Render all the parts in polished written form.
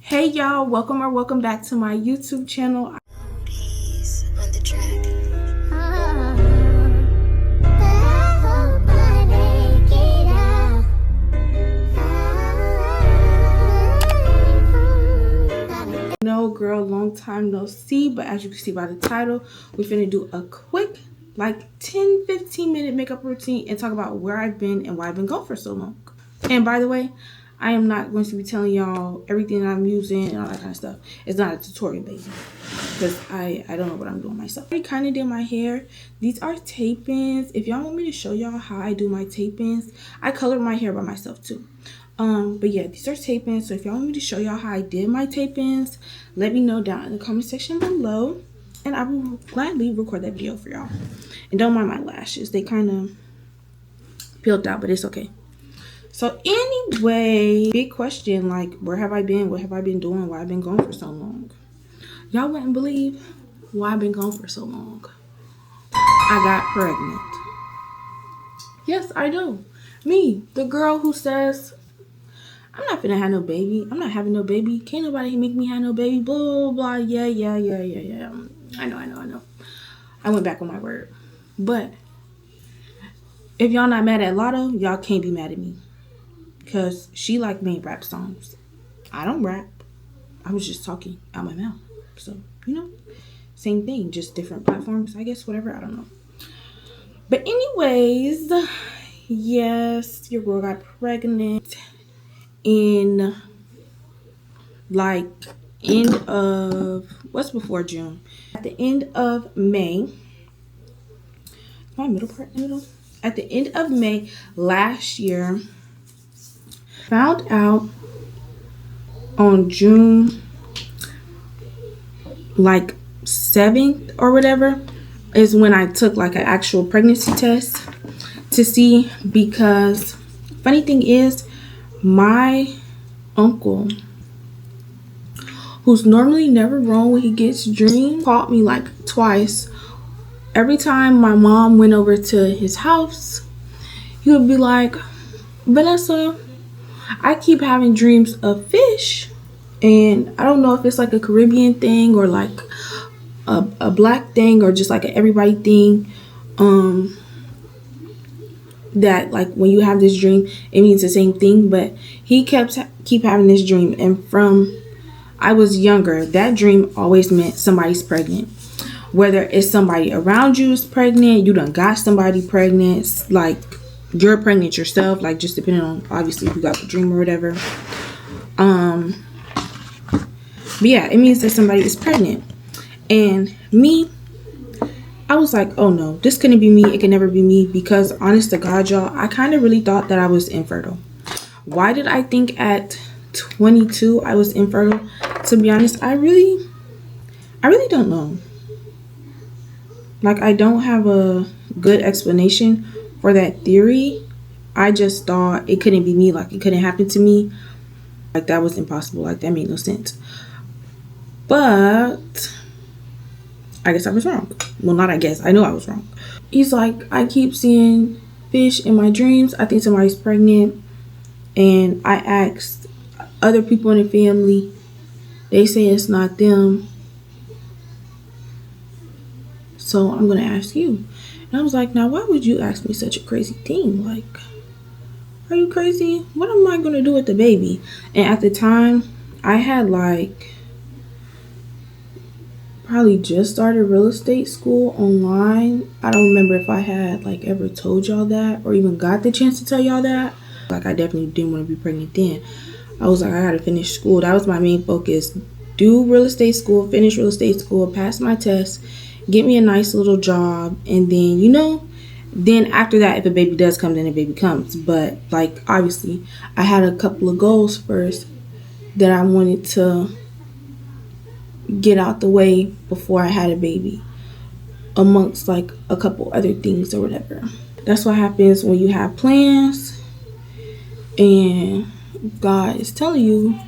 Hey y'all, welcome back to my YouTube channel. He's on the track. No girl, long time no see, but as you can see by the title, we're finna do a quick like 10-15 minute makeup routine and talk about where I've been and why I've been gone for so long. And by the way, I am not going to be telling y'all everything that I'm using and all that kind of stuff. It's not a tutorial, baby, because I don't know what I'm doing myself. I kind of did my hair. These are tape-ins. If y'all want me to show y'all how I do my tape-ins, I colored my hair by myself too. But yeah, these are tape-ins. So if y'all want me to show y'all how I did my tape-ins, let me know down in the comment section below, and I will gladly record that video for y'all. And don't mind my lashes, they kind of peeled out, but it's okay. So anyway, big question, like, where have I been? What have I been doing? Why I've been gone for so long? Y'all wouldn't believe why I've been gone for so long. I got pregnant. Yes, I do. Me, the girl who says, I'm not finna have no baby. I'm not having no baby. Can't nobody make me have no baby. Blah, blah, blah. Yeah. I know. I went back on my word. But if y'all not mad at Lotto, y'all can't be mad at me. Because she like made rap songs. I don't rap. I was just talking out my mouth. So, same thing. Just different platforms, I guess. Whatever. I don't know. But anyways, yes, your girl got pregnant in like end of, what's before June? At the end of May. My middle part in the middle? At the end of May last year. Found out on June like 7th or whatever is when I took like an actual pregnancy test to see, because funny thing is, my uncle, who's normally never wrong when he gets dreams, called me like twice. Every time my mom went over to his house, he would be like, Vanessa, I keep having dreams of fish, and I don't know if it's like a Caribbean thing or like a black thing or just like an everybody thing, that like when you have this dream it means the same thing. But he keep having this dream, and from I was younger, that dream always meant somebody's pregnant. Whether it's somebody around you is pregnant, you done got somebody pregnant, like you're pregnant yourself, like just depending on obviously who got the dream or whatever. But yeah, it means that somebody is pregnant. And me, I was like, oh no, this couldn't be me. It can never be me, because honest to God, y'all, I kind of really thought that I was infertile. Why did I think at 22 I was infertile? To be honest, I really don't know. Like, I don't have a good explanation for that theory. I just thought it couldn't be me, like it couldn't happen to me, like that was impossible, like that made no sense. But I guess I was wrong. Well, not I guess, I know I was wrong. He's like, I keep seeing fish in my dreams. I think somebody's pregnant. And I asked other people in the family. They say it's not them. So I'm going to ask you. And I was like, now why would you ask me such a crazy thing? Like, are you crazy? What am I going to do with the baby? And at the time, I had like probably just started real estate school online. I don't remember if I had like ever told y'all that or even got the chance to tell y'all that. Like, I definitely didn't want to be pregnant then. I was like, I gotta finish school. That was my main focus. Do real estate school, finish real estate school, pass my test, get me a nice little job, and then, then after that, if a baby does come, then a baby comes. But like, obviously, I had a couple of goals first that I wanted to get out the way before I had a baby, amongst like a couple other things or whatever. That's what happens when you have plans and God is telling you,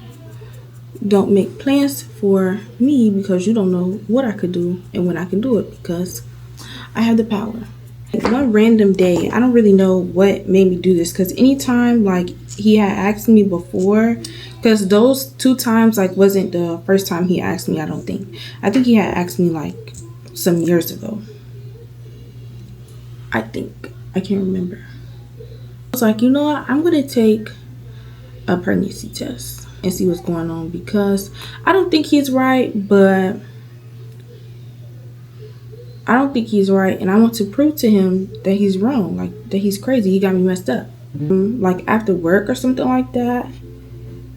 don't make plans for me, because you don't know what I could do and when I can do it, because I have the power. One random day, I don't really know what made me do this, because anytime like he had asked me before, because those 2 times like wasn't the first time he asked me. I think he had asked me like some years ago. I can't remember. I was like, you know what, I'm gonna take a pregnancy test and see what's going on, because I don't think he's right, but I don't think he's right, and I want to prove to him that he's wrong, like that he's crazy. He got me messed up. Like after work or something like that.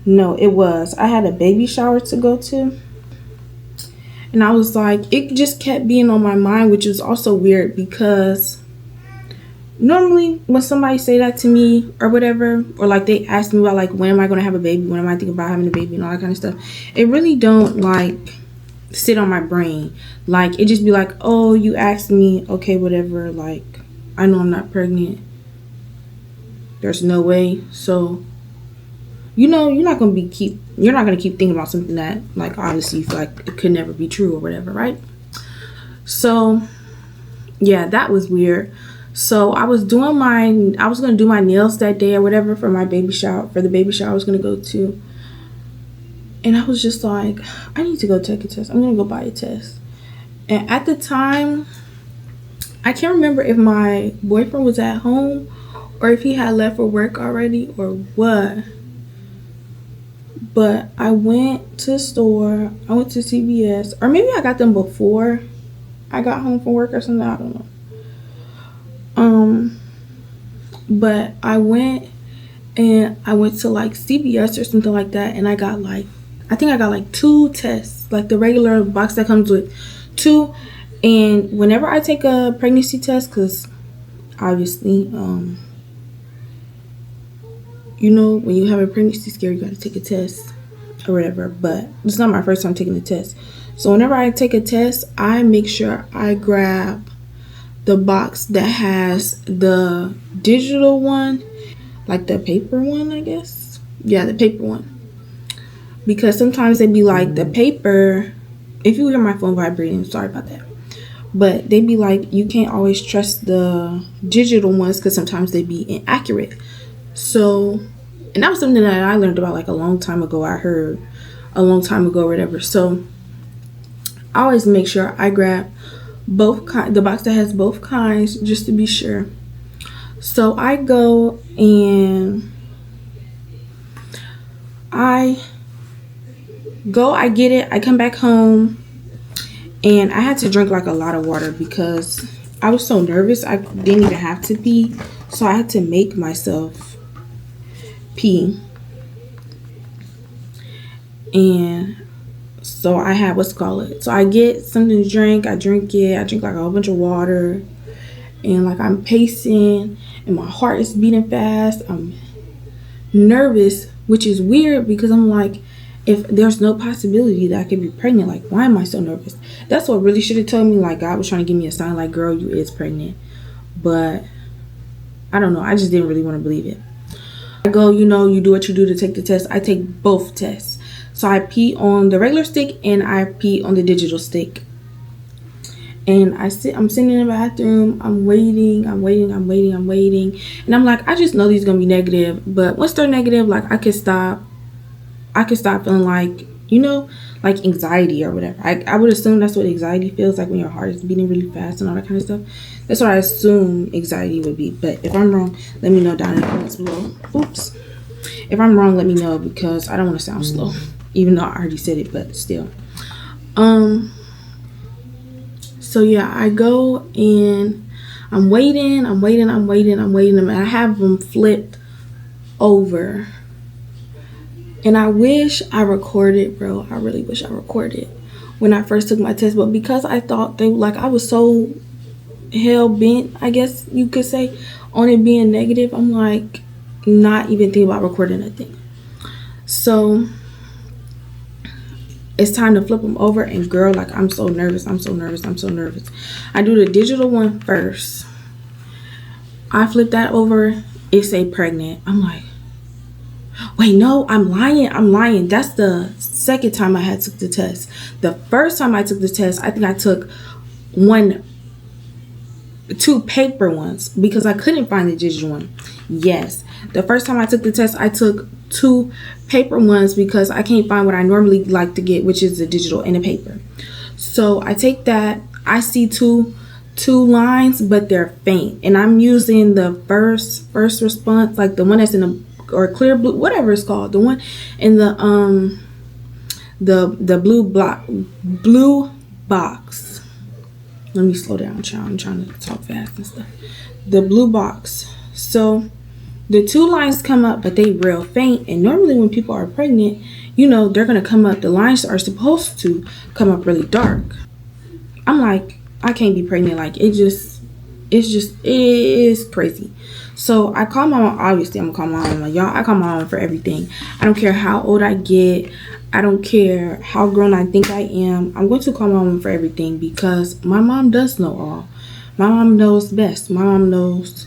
No, I had a baby shower to go to, and I was like, it just kept being on my mind, which is also weird, because normally when somebody say that to me or whatever, or like they ask me about like when am I going to have a baby, when am I thinking about having a baby and all that kind of stuff, it really don't like sit on my brain. Like it just be like, oh, you asked me, okay, whatever, like I know I'm not pregnant, there's no way. So you're not gonna keep thinking about something that like obviously you feel like it could never be true or whatever, right? So yeah, that was weird. So I was gonna do my nails that day or whatever for the baby shower I was gonna go to. And I was just like, I need to go take a test. I'm gonna go buy a test. And at the time, I can't remember if my boyfriend was at home or if he had left for work already or what. But I went to the store, I went to CVS, or maybe I got them before I got home from work or something, I don't know. But I went to like CVS or something like that, and I got like 2 tests, like the regular box that comes with 2. And whenever I take a pregnancy test, because obviously, you know, when you have a pregnancy scare, you gotta take a test or whatever. But it's not my first time taking the test. So whenever I take a test, I make sure I grab the box that has the digital one, like the paper one, I guess. Yeah, the paper one. Because sometimes they be like the paper, if you hear my phone vibrating, sorry about that. But they be like, you can't always trust the digital ones because sometimes they be inaccurate. So, and that was something that I learned about like a long time ago. I heard a long time ago or whatever. So I always make sure I grab the box that has both kinds, just to be sure. So I go and I get it, I come back home, and I had to drink like a lot of water because I was so nervous. I didn't even have to pee, so I had to make myself pee. And so I had so I get something to drink, I drink like a whole bunch of water, and like I'm pacing and my heart is beating fast. I'm nervous, which is weird because I'm like, if there's no possibility that I could be pregnant, like why am I so nervous? That's what really should have told me, like God was trying to give me a sign, like girl, you is pregnant. But I don't know, I just didn't really want to believe it. I go, you do what you do to take the test. I take both tests. So I pee on the regular stick and I pee on the digital stick. And I'm sitting in the bathroom, I'm waiting. And I'm like, I just know these are gonna be negative. But once they're negative, like I could stop feeling like, like anxiety or whatever. I would assume that's what anxiety feels like when your heart is beating really fast and all that kind of stuff. That's what I assume anxiety would be. But if I'm wrong, let me know down in the comments below. Oops. If I'm wrong, let me know because I don't want to sound slow. Even though I already said it, but still. So yeah, I go and I'm waiting. And I have them flipped over. And I wish I recorded, bro. I really wish I recorded when I first took my test. But because I thought I was so hell bent, I guess you could say, on it being negative, I'm like not even thinking about recording nothing. So it's time to flip them over, and girl, like I'm so nervous. I do the digital one first. I flip that over, it say pregnant. I'm like, wait, no, I'm lying. That's the second time I had took the test. The first time I took the test, I think I took one 2 paper ones because I couldn't find the digital one. Yes, the first time I took the test, I took 2 paper ones because I can't find what I normally like to get, which is the digital and the paper. So I take that. I see two lines, but they're faint, and I'm using the first response, like the one that's in the or clear blue, whatever it's called, the one in the blue box. Let me slow down, child. I'm trying to talk fast and stuff. The blue box. So the 2 lines come up, but they real faint. And normally when people are pregnant, you know, they're going to come up. The lines are supposed to come up really dark. I'm like, I can't be pregnant. Like, it is crazy. So I call my mom. Obviously, I'm going to call my mom. Y'all, I call my mom for everything. I don't care how old I get. I don't care how grown I think I am. I'm going to call my mom for everything because my mom does know all. My mom knows best. My mom knows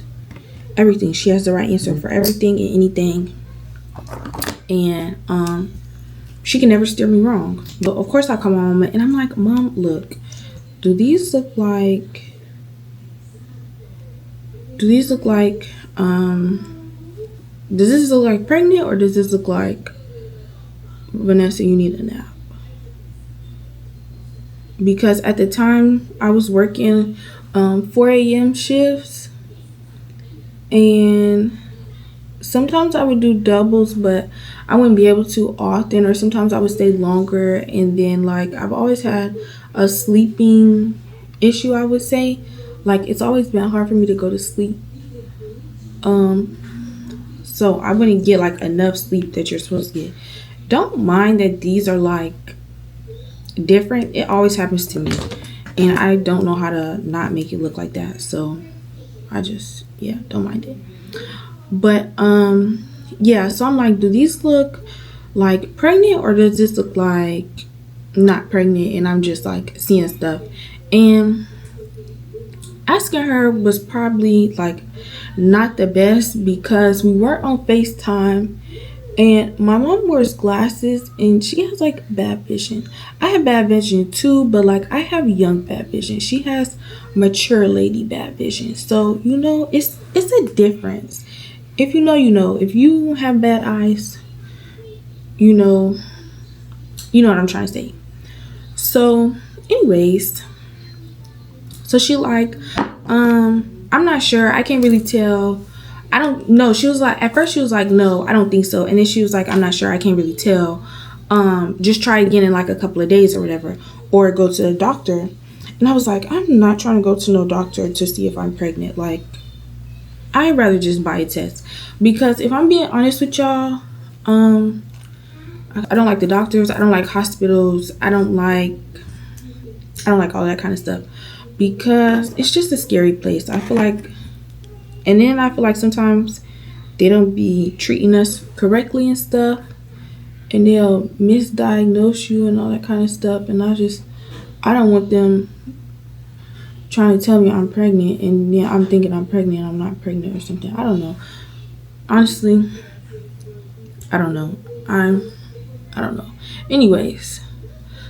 everything. She has the right answer for everything and anything. And she can never steer me wrong. But of course I call my mom and I'm like, Mom, look, does this look like pregnant, or does this look like, Vanessa, you need a nap? Because at the time I was working 4 a.m. shifts, and sometimes I would do doubles, but I wouldn't be able to often, or sometimes I would stay longer. And then, like, I've always had a sleeping issue, I would say. Like, it's always been hard for me to go to sleep. So I wouldn't get like enough sleep that you're supposed to get. Don't mind that these are like different. It always happens to me, and I don't know how to not make it look like that. So I just, yeah, don't mind it. But yeah, so I'm like, do these look like pregnant, or does this look like not pregnant and I'm just like seeing stuff? And asking her was probably like not the best because we were on FaceTime, and my mom wears glasses and she has like bad vision. I have bad vision too, but like I have young bad vision. She has mature lady bad vision. So, you know, it's a difference. If you know, you know. If you have bad eyes, you know what I'm trying to say. So anyways, so she like, I'm not sure. I can't really tell. I don't know. She was like, at first she was like, no, I don't think so. And then she was like, I'm not sure. I can't really tell. Just try again in like a couple of days or whatever, or go to the doctor. And I was like, I'm not trying to go to no doctor to see if I'm pregnant. Like, I'd rather just buy a test, because if I'm being honest with y'all, I don't like the doctors. I don't like hospitals. I don't like all that kind of stuff, because it's just a scary place. I feel like, and then I feel like sometimes they don't be treating us correctly and stuff, and they'll misdiagnose you and all that kind of stuff. And I don't want them trying to tell me I'm pregnant, and yeah, I'm thinking I'm pregnant and I'm not pregnant or something. I don't know. Honestly, I don't know. I don't know. Anyways,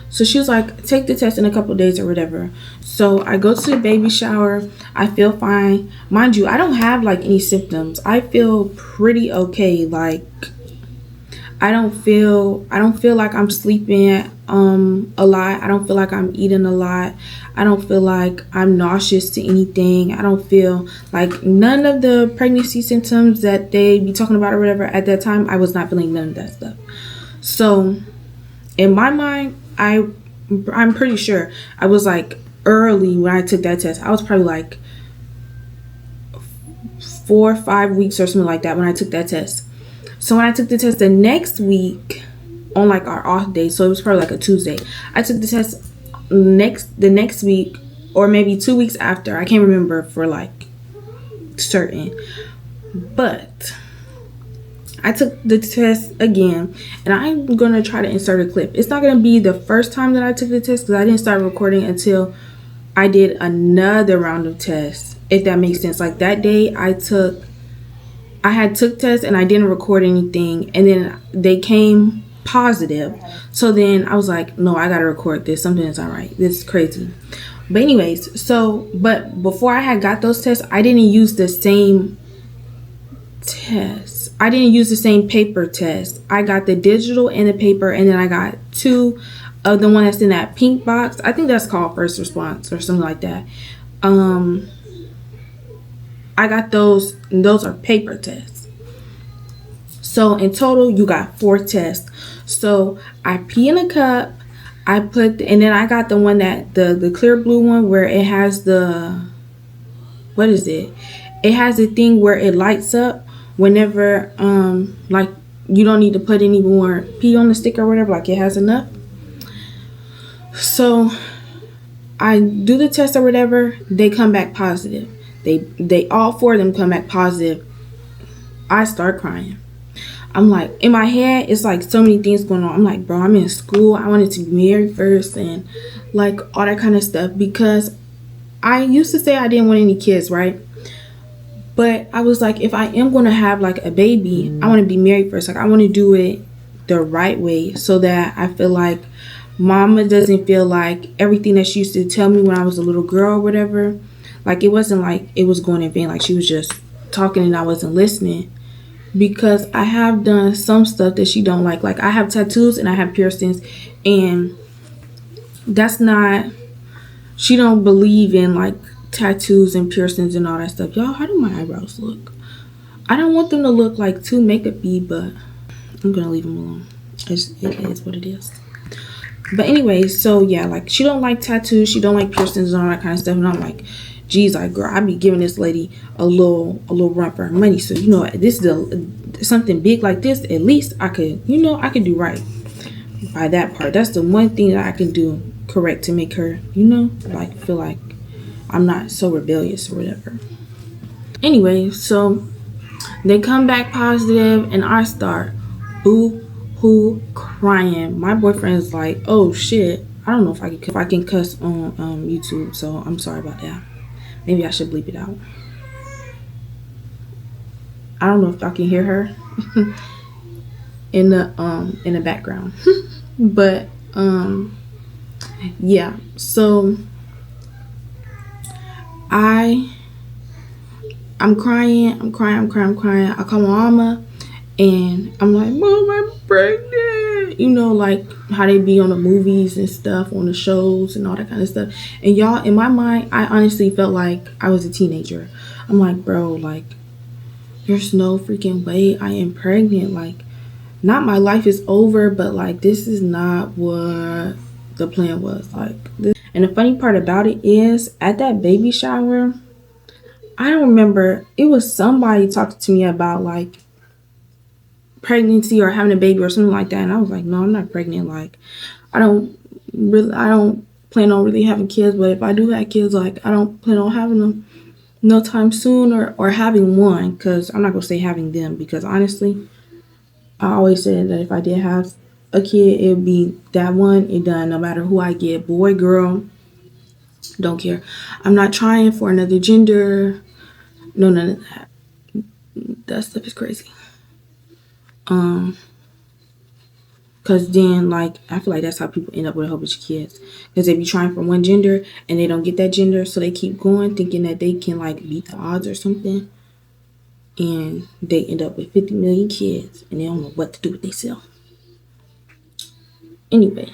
so she was like, take the test in a couple of days or whatever. So I go to the baby shower. I feel fine. Mind you, I don't have like any symptoms. I feel pretty okay. Like, I don't feel like I'm sleeping a lot. I don't feel like I'm eating a lot. I don't feel like I'm nauseous to anything. I don't feel like none of the pregnancy symptoms that they be talking about or whatever. At that time, I was not feeling none of that stuff. So in my mind, I'm pretty sure I was like early when I took that test. I was probably like 4 or 5 weeks or something like that when I took that test. So when I took the test the next week on like our off day, so it was probably like a Tuesday, I took the test the next week, or maybe 2 weeks after. I can't remember for like certain, but I took the test again, and I'm gonna try to insert a clip. It's not gonna be the first time that I took the test, because I didn't start recording until I did another round of tests, if that makes sense. Like that day I had took tests and I didn't record anything, and then they came positive. So then I was like, no, I gotta record this. Something is all right. This is crazy. But anyways, but before I had got those tests, I didn't use the same test. I didn't use the same paper test. I got the digital and the paper, and then I got two of the one that's in that pink box. I think that's called first response or something like that. I got those, and those are paper tests. So in total, you got 4 tests. So I pee in a cup. And then I got the one that the clear blue one where it has what is it? It has a thing where it lights up whenever like you don't need to put any more pee on the stick or whatever, like it has enough. So I do the test or whatever, they come back positive. They all 4 of them come back positive. I start crying. I'm like, in my head, it's like so many things going on. I'm like, bro, I'm in school. I wanted to be married first and like all that kind of stuff, because I used to say I didn't want any kids, right? But I was like, if I am going to have like a baby, I want to be married first. Like I want to do it the right way so that I feel like mama doesn't feel like everything that she used to tell me when I was a little girl or whatever, like it wasn't like it was going in vain, like she was just talking and I wasn't listening. Because I have done some stuff that she don't like. Like I have tattoos and I have piercings, and that's not, she don't believe in like tattoos and piercings and all that stuff. Y'all, how do my eyebrows look? I don't want them to look like too makeup-y, but I'm gonna leave them alone. It is what it is. But anyway, so yeah, like she don't like tattoos, she don't like piercings and all that kind of stuff. And I'm like, geez, like girl, I be giving this lady a little run for her money. So this is something big like this. At least I could, I could do right by that part. That's the one thing that I can do correct to make her, like feel like I'm not so rebellious or whatever. Anyway, so they come back positive, and I start boo-hoo crying. My boyfriend's like, oh shit, I don't know if I can cuss on YouTube, so I'm sorry about that. Maybe I should bleep it out. I don't know if y'all can hear her in the background. But yeah, so I'm crying. I call my mama and I'm like, Mom, I'm pregnant. Like how they be on the movies and stuff, on the shows and all that kind of stuff. And y'all, in my mind, I honestly felt like I was a teenager. I'm like, bro, like, there's no freaking way I am pregnant. Like, not my life is over, but like, this is not what the plan was. Like, this. And the funny part about it is, at that baby shower, I don't remember, it was somebody talking to me about like pregnancy or having a baby or something like that, and I was like, no, I'm not pregnant. Like, I don't plan on really having kids, but if I do have kids, like, I don't plan on having them no time soon, or having one, because I'm not gonna say having them, because honestly, I always said that if I did have a kid, it would be that one and done, no matter who I get, boy, girl, don't care. I'm not trying for another gender, no, none of that. That stuff is crazy. Because then, like, I feel like that's how people end up with a whole bunch of kids. Because they be trying for one gender and they don't get that gender, so they keep going thinking that they can, like, beat the odds or something. And they end up with 50 million kids and they don't know what to do with themselves. Anyway.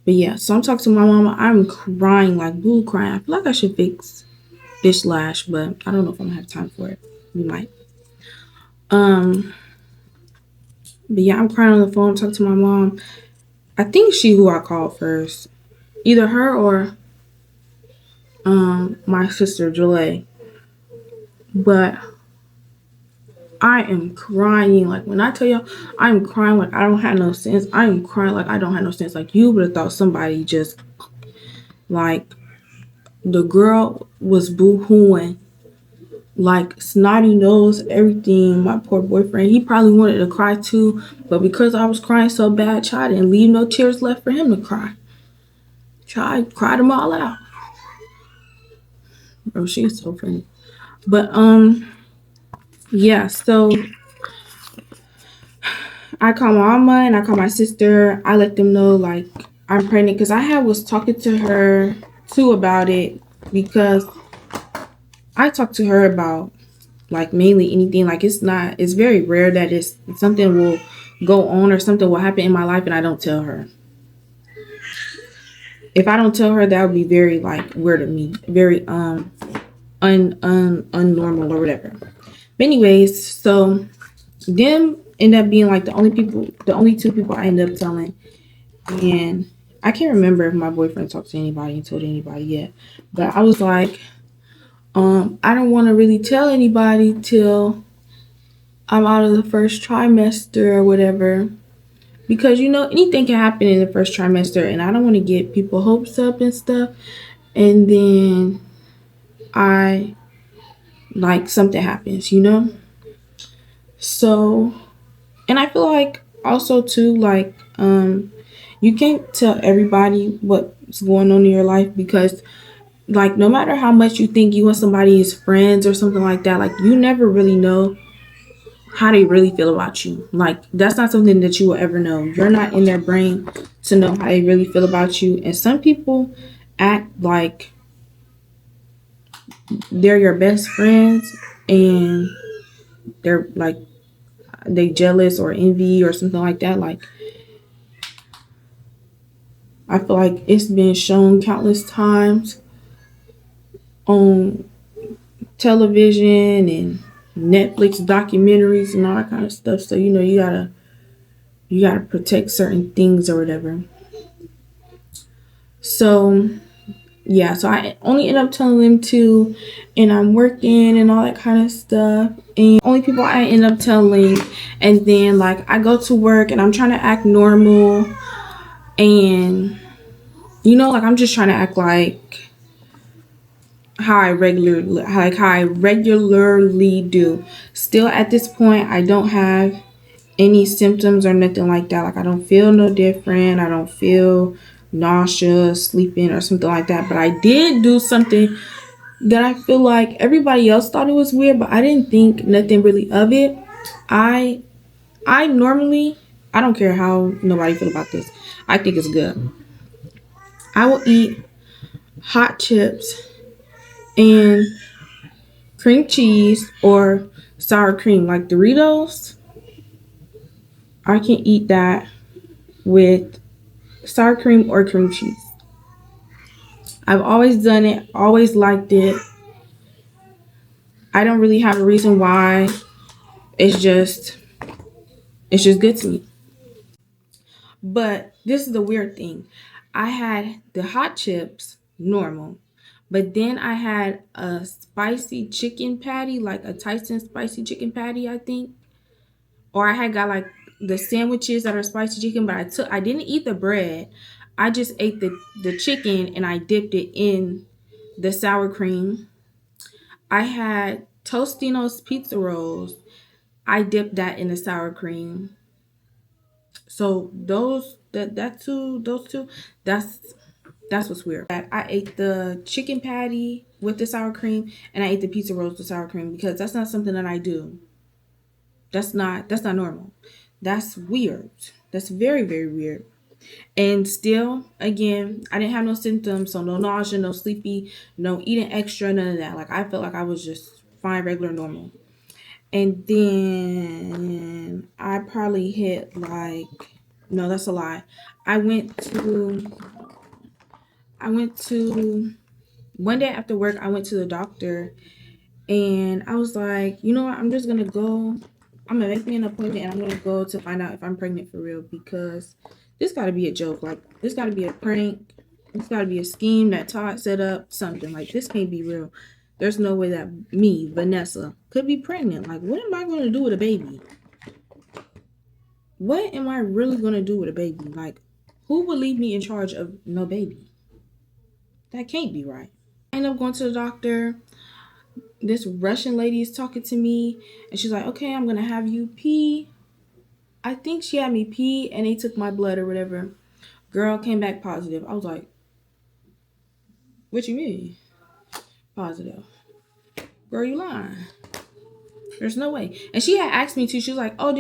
But yeah, so I'm talking to my mama. I'm crying, like, boo crying. I feel like I should fix Bitch Lash, but I don't know if I'm going to have time for it. We might. But yeah, I'm crying on the phone, talking to my mom. I think she who I called first. Either her or my sister, Julie. But I am crying. Like, when I tell y'all, I'm crying like I don't have no sense. I am crying like I don't have no sense. Like, you would have thought somebody just, like, the girl was boo-hooing. Like, snotty nose, everything. My poor boyfriend, he probably wanted to cry too, but because I was crying so bad, child, didn't leave no tears left for him to cry. Child cried them all out. Bro, she's so funny. But yeah, so I call my mama and I call my sister. I let them know, like, I'm pregnant, because was talking to her too about it, because I talk to her about like mainly anything. Like it's very rare that it's something will go on or something will happen in my life and I don't tell her. If I don't tell her, that would be very like weird to me, very unnormal or whatever. But anyways, so them end up being like the only two people I end up telling. And I can't remember if my boyfriend talked to anybody and told anybody yet. But I was like, I don't want to really tell anybody till I'm out of the first trimester or whatever. Because anything can happen in the first trimester, and I don't want to get people hopes up and stuff. And then I like something happens. So, and I feel like also too, like, you can't tell everybody what's going on in your life, because like no matter how much you think you and somebody is friends or something like that, like you never really know how they really feel about you. Like that's not something that you will ever know. You're not in their brain to know how they really feel about you. And some people act like they're your best friends, and they're like they jealous or envy or something like that. Like I feel like it's been shown countless times on television and Netflix documentaries and all that kind of stuff. So you gotta protect certain things or whatever. So yeah, so I only end up telling them two, and I'm working and all that kind of stuff. And only people I end up telling, and then like I go to work and I'm trying to act normal, and like I'm just trying to act like how I regularly do. Still at this point, I don't have any symptoms or nothing like that. Like I don't feel no different. I don't feel nauseous, sleeping or something like that. But I did do something that I feel like everybody else thought it was weird, but I didn't think nothing really of it. I I normally, I don't care how nobody feel about this. I think it's good. I will eat hot chips and cream cheese or sour cream, like Doritos. I can eat that with sour cream or cream cheese. I've always done it, always liked it. I don't really have a reason why. It's just it's just good to me. But this is the weird thing. I had the hot chips normal, but then I had a spicy chicken patty, like a Tyson spicy chicken patty, I think. Or I had got like the sandwiches that are spicy chicken, but I didn't eat the bread. I just ate the chicken and I dipped it in the sour cream. I had Tostino's pizza rolls. I dipped that in the sour cream. So those two, that's what's weird. I ate the chicken patty with the sour cream, and I ate the pizza rolls with sour cream, because that's not something that I do. That's not normal. That's weird. That's very, very weird. And still, again, I didn't have no symptoms, so no nausea, no sleepy, no eating extra, none of that. Like I felt like I was just fine, regular, normal. And then I probably hit like, no, that's a lie. I went to I went to one day after work, I went to the doctor, and I was like, you know what, I'm just gonna go. I'm gonna make me an appointment, and I'm gonna go to find out if I'm pregnant for real, because this gotta be a joke. Like this gotta be a prank. This gotta be a scheme that Todd set up, something. Like this can't be real. There's no way that me, Vanessa, could be pregnant. Like what am I gonna do with a baby? What am I really gonna do with a baby? Like who would leave me in charge of no baby? That can't be right. I end up going to the doctor. This Russian lady is talking to me, and she's like, okay, I'm gonna have you pee. I think she had me pee, and they took my blood or whatever. Girl came back positive. I was like, what you mean positive? Girl, you lying. There's no way. And she had asked me too. She was like, oh,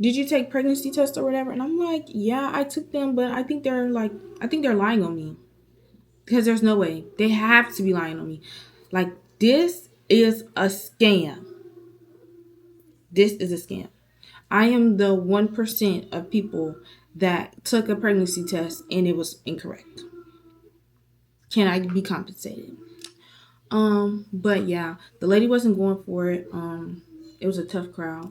did you take pregnancy tests or whatever? And I'm like, yeah, I took them, but I think they're lying on me, because there's no way. They have to be lying on me. Like, this is a scam. This is a scam. I am the 1% of people that took a pregnancy test and it was incorrect. Can I be compensated? But yeah, the lady wasn't going for it. It was a tough crowd.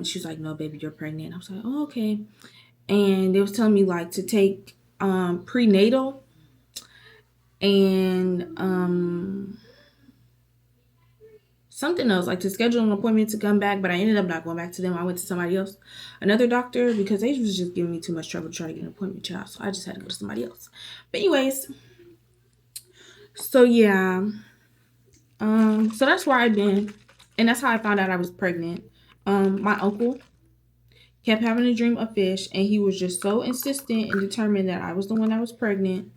She was like, "No, baby, you're pregnant." I was like, "Oh, okay." And they was telling me like to take prenatal and something else, like to schedule an appointment to come back, but I ended up not going back to them. I went to somebody else, another doctor, because they was just giving me too much trouble to try to get an appointment, child. So I just had to go to somebody else. But anyways, so yeah, so that's where I've been, and that's how I found out I was pregnant. My uncle kept having a dream of fish, and he was just so insistent and determined that I was the one that was pregnant.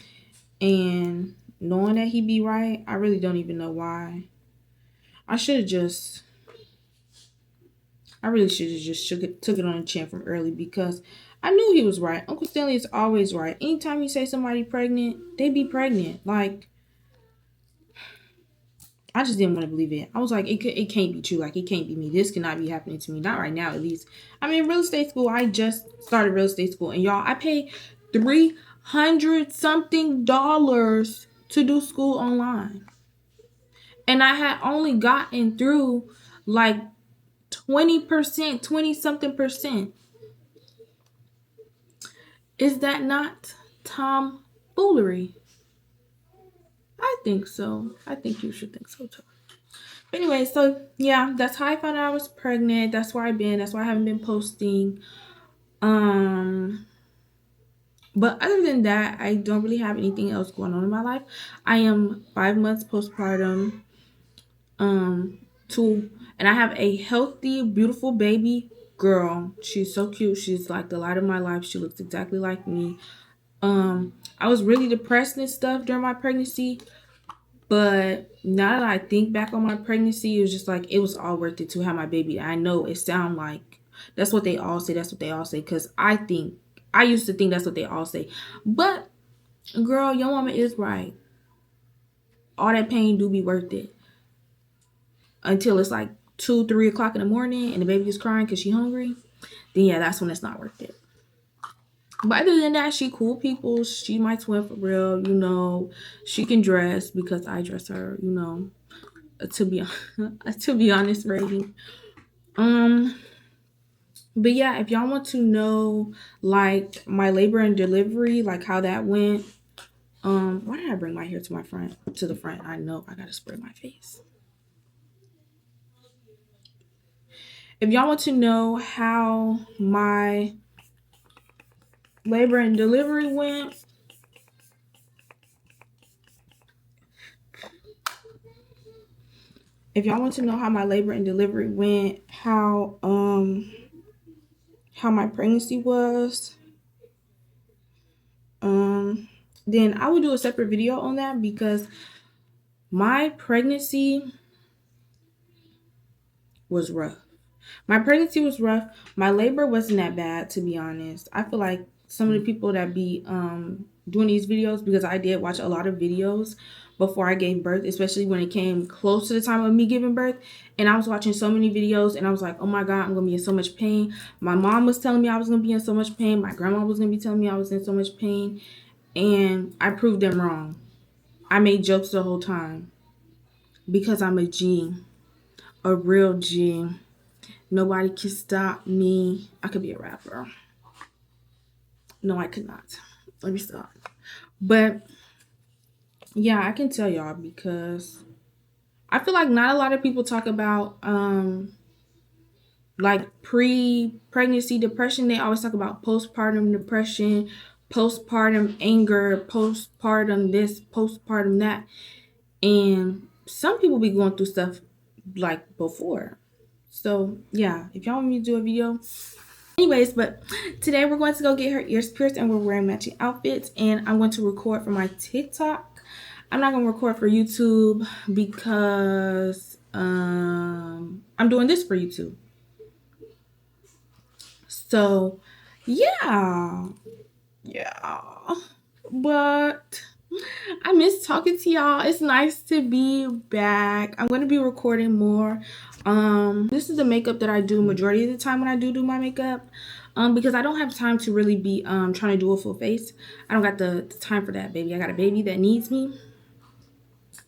And knowing that he'd be right, I really don't even know why. I really should have just took it on the chin from early, because I knew he was right. Uncle Stanley is always right. Anytime you say somebody pregnant, they be pregnant. Like, I just didn't want to believe it. I was like, it can't be true. Like, it can't be me. This cannot be happening to me. Not right now, at least. I mean, real estate school, I just started real estate school. And y'all, I paid $300 something to do school online. And I had only gotten through like 20%, 20 something percent. Is that not tomfoolery? I think so. I think you should think so too. But anyway, so yeah, that's how I found out I was pregnant. That's where I've been. That's why I haven't been posting. But other than that, I don't really have anything else going on in my life. I am 5 months postpartum. And I have a healthy, beautiful baby girl. She's so cute. She's like the light of my life. She looks exactly like me. I was really depressed and stuff during my pregnancy, but now that I think back on my pregnancy, it was just like it was all worth it to have my baby. I know it sounds like that's what they all say. That's what they all say, because I used to think that's what they all say. But girl, your mama is right. All that pain do be worth it until it's like 2-3 o'clock in the morning and the baby is crying because she's hungry. Then yeah, that's when it's not worth it. But other than that, she cool people. She my twin for real, you know. She can dress because I dress her, you know. To be honest, Brady. But yeah, if y'all want to know like my labor and delivery, like how that went. Why did I bring my hair to the front? I know I gotta spray my face. If y'all want to know how my labor and delivery went, how my pregnancy was, then I will do a separate video on that, because my pregnancy was rough. My labor wasn't that bad, to be honest. I feel like some of the people that be doing these videos, because I did watch a lot of videos before I gave birth, especially when it came close to the time of me giving birth, and I was watching so many videos and I was like, oh my god, I'm gonna be in so much pain. My mom was telling me I was gonna be in so much pain. My grandma was gonna be telling me I was in so much pain, and I proved them wrong. I made jokes the whole time because I'm a G, a real G. Nobody can stop me. I could be a rapper. No, I could not. Let me stop. But yeah, I can tell y'all, because I feel like not a lot of people talk about like pre-pregnancy depression. They always talk about postpartum depression, postpartum anger, postpartum this, postpartum that. And some people be going through stuff like before. So yeah, if y'all want me to do a video. Anyways, but today we're going to go get her ears pierced and we're wearing matching outfits, and I'm going to record for my TikTok. I'm not going to record for YouTube because I'm doing this for YouTube. So yeah. But I miss talking to y'all. It's nice to be back. I'm gonna be recording more. This is the makeup that I do majority of the time when I do my makeup. Because I don't have time to really be trying to do a full face. I don't got the time for that, baby. I got a baby that needs me.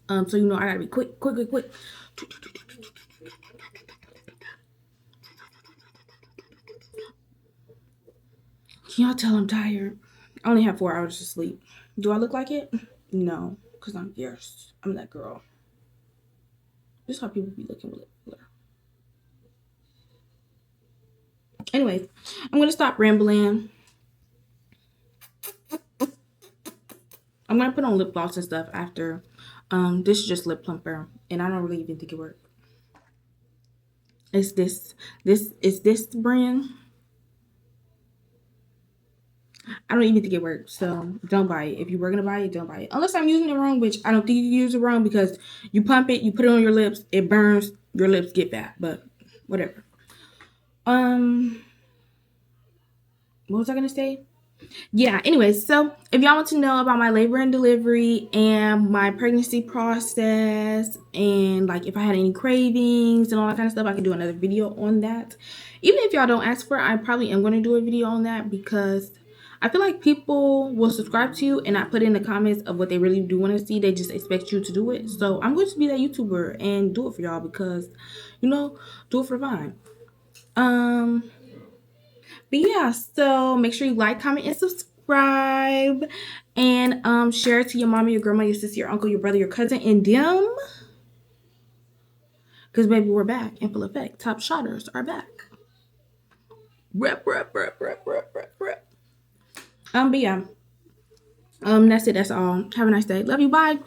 So you know I gotta be quick. Can y'all tell I'm tired? I only have 4 hours of sleep. Do I look like it? No, because I'm fierce. I'm that girl. This is how people be looking with lip filler. Anyways, I'm gonna stop rambling. I'm gonna put on lip gloss and stuff after. This is just lip plumper, and I don't really even think it worked. It's this brand. I don't even think it works, so don't buy it. If you were gonna buy it, don't buy it. Unless I'm using it wrong, which I don't think you use it wrong because you pump it, you put it on your lips, it burns, your lips get fat, but whatever. What was I gonna say? Yeah, anyways, so if y'all want to know about my labor and delivery and my pregnancy process and like if I had any cravings and all that kind of stuff, I can do another video on that. Even if y'all don't ask for it, I probably am going to do a video on that because I feel like people will subscribe to you and not put in the comments of what they really do want to see. They just expect you to do it. So I'm going to be that YouTuber and do it for y'all because, you know, do it for fun. But yeah, so make sure you like, comment, and subscribe. And share it to your mama, your grandma, your sister, your uncle, your brother, your cousin, and them. Because baby, we're back in full effect. Top shotters are back. Rep. But yeah. That's it. That's all. Have a nice day. Love you. Bye.